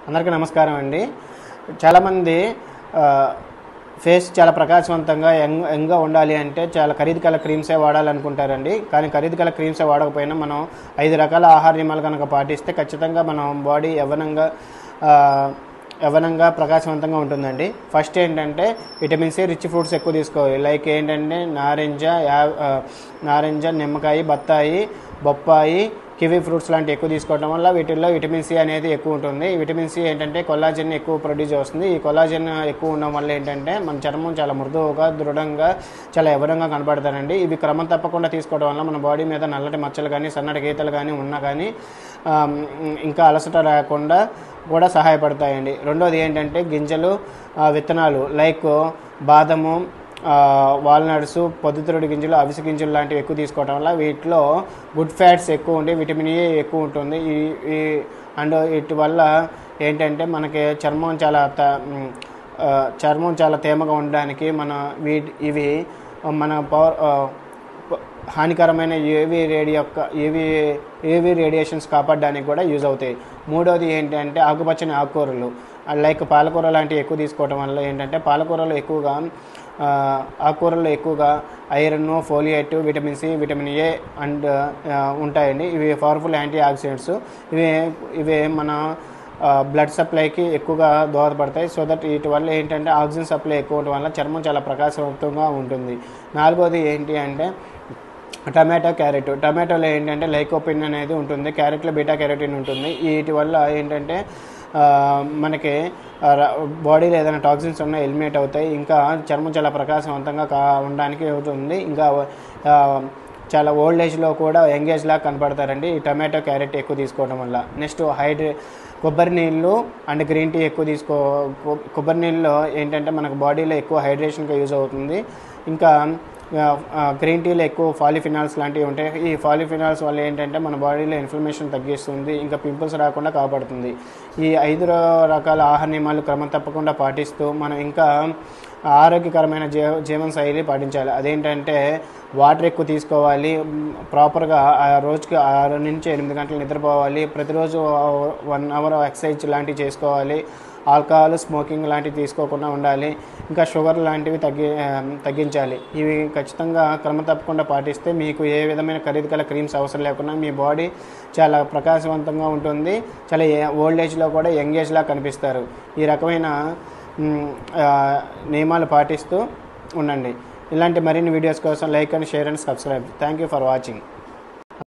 అందరికీ నమస్కారం అండి. చాలామంది ఫేస్ చాలా ప్రకాశవంతంగా యంగ్గా ఉండాలి అంటే చాలా ఖరీదు గల క్రీమ్సే వాడాలనుకుంటారండి. కానీ ఖరీదు గల క్రీమ్సే వాడకపోయినా మనం 5 రకాల ఆహార నియమాలు కనుక పాటిస్తే ఖచ్చితంగా మనం బాడీ యవ్వనంగా ప్రకాశవంతంగా ఉంటుందండి. ఫస్ట్ ఏంటంటే విటమిన్ సి రిచ్ ఫ్రూట్స్ ఎక్కువ తీసుకోవాలి. లైక్ ఏంటంటే నారింజ, నిమ్మకాయ, బత్తాయి, బొప్పాయి, కివీ ఫ్రూట్స్ లాంటివి ఎక్కువ తీసుకోవడం వల్ల వీటిల్లో విటమిన్ సి అనేది ఎక్కువ ఉంటుంది. విటమిన్ సి ఏంటంటే కొల్లాజెన్ ఎక్కువ ప్రొడ్యూస్ చేస్తుంది. ఈ కొల్లాజెన్ ఎక్కువ ఉండడం వల్ల ఏంటంటే మన చర్మం చాలా మృదువుగా, దృఢంగా, చాలా యవ్వనంగా కనపడతారండి. ఇవి క్రమం తప్పకుండా తీసుకోవడం వల్ల మన బాడీ మీద నల్లటి మచ్చలు కానీ, సన్నటి గీతలు కానీ ఉన్నా కానీ ఇంకా అలసట రాకుండా కూడా సహాయపడతాయండి. రెండోది ఏంటంటే గింజలు, విత్తనాలు లైక్ బాదము, వాల్నట్స్, పొద్దుతిరుగుడు గింజలు, అవిసె గింజలు లాంటివి ఎక్కువ తీసుకోవడం వల్ల వీటిలో గుడ్ ఫ్యాట్స్ ఎక్కువ ఉండి విటమిన్ ఏ ఎక్కువ ఉంటుంది. అండ్ వీటి వల్ల ఏంటంటే మనకి చర్మం చాలా తేమగా ఉండడానికి ఇవి మన హానికరమైన యూవీ రేడియేషన్స్ కాపాడడానికి కూడా యూజ్ అవుతాయి. మూడోది ఏంటంటే ఆకుపచ్చని ఆకుకూరలు లైక్ పాలకూర లాంటివి ఎక్కువ తీసుకోవడం వల్ల ఏంటంటే ఆకుకూరల్లో ఎక్కువగా iron, folate, vitamin C, vitamin A and ఉంటాయండి. ఇవి పవర్ఫుల్ యాంటీ ఆక్సిడెంట్స్. ఇవి మన బ్లడ్ సప్లైకి ఎక్కువగా దోహదపడతాయి. సో దట్ వీటి వల్ల ఏంటంటే ఆక్సిజన్ సప్లై ఎక్కువ ఉండడం వల్ల చర్మం చాలా ప్రకాశవంతంగా ఉంటుంది. నాలుగోది ఏంటి అంటే క్యారెట్. టమాటోలో ఏంటంటే లైకోపిన్ అనేది ఉంటుంది, క్యారెట్లో బీటా క్యారోటిన్ ఉంటుంది. వీటి వల్ల ఏంటంటే మనకి బాడీలో ఏదైనా టాక్సిన్స్ ఉన్నా ఎలిమినేట్ అవుతాయి. ఇంకా చర్మం చాలా ప్రకాశవంతంగా ఉండడానికి అవుతుంది. ఇంకా చాలా ఓల్డ్ ఏజ్లో కూడా యంగ్ ఏజ్లా కనపడతారండి ఈ టమాటో, క్యారెట్ ఎక్కువ తీసుకోవడం వల్ల. నెక్స్ట్ కొబ్బరి నీళ్ళు అండ్ గ్రీన్ టీ ఎక్కువ కొబ్బరి నీళ్ళలో ఏంటంటే మనకు బాడీలో ఎక్కువ హైడ్రేషన్గా యూజ్ అవుతుంది. ఇంకా గ్రీన్ టీలో ఎక్కువ పాలిఫినాల్స్ లాంటివి ఉంటాయి. ఈ పాలిఫినాల్స్ వల్ల ఏంటంటే మన బాడీలో ఇన్ఫ్లమేషన్ తగ్గిస్తుంది, ఇంకా పింపుల్స్ రాకుండా కాపాడుతుంది. ఈ 5 రకాల ఆహార నియమాలు క్రమం తప్పకుండా పాటిస్తూ మనం ఇంకా ఆరోగ్యకరమైన జీవన శైలి పాటించాలి. అదేంటంటే వాటర్ ఎక్కువ తీసుకోవాలి, ప్రాపర్గా రోజుకి 6 నుంచి 8 గంటలు నిద్రపోవాలి, ప్రతిరోజు 1 అవర్ ఎక్సర్సైజ్ లాంటివి చేసుకోవాలి, ఆల్కహాల్, స్మోకింగ్ లాంటివి తీసుకోకుండా ఉండాలి, ఇంకా షుగర్ లాంటివి తగ్గించాలి. ఇవి ఖచ్చితంగా క్రమం తప్పకుండా పాటిస్తే మీకు ఏ విధమైన ఖరీదు గల క్రీమ్స్ అవసరం లేకుండా మీ బాడీ చాలా ప్రకాశవంతంగా ఉంటుంది. చాలా ఓల్డ్ ఏజ్లో కూడా యంగ్ ఏజ్లా కనిపిస్తారు. ఈ రకమైన నియమాలు పాటిస్తూ ఉండండి. ఇలాంటి మరిన్ని వీడియోస్ కోసం like and share and subscribe. Thank you for watching.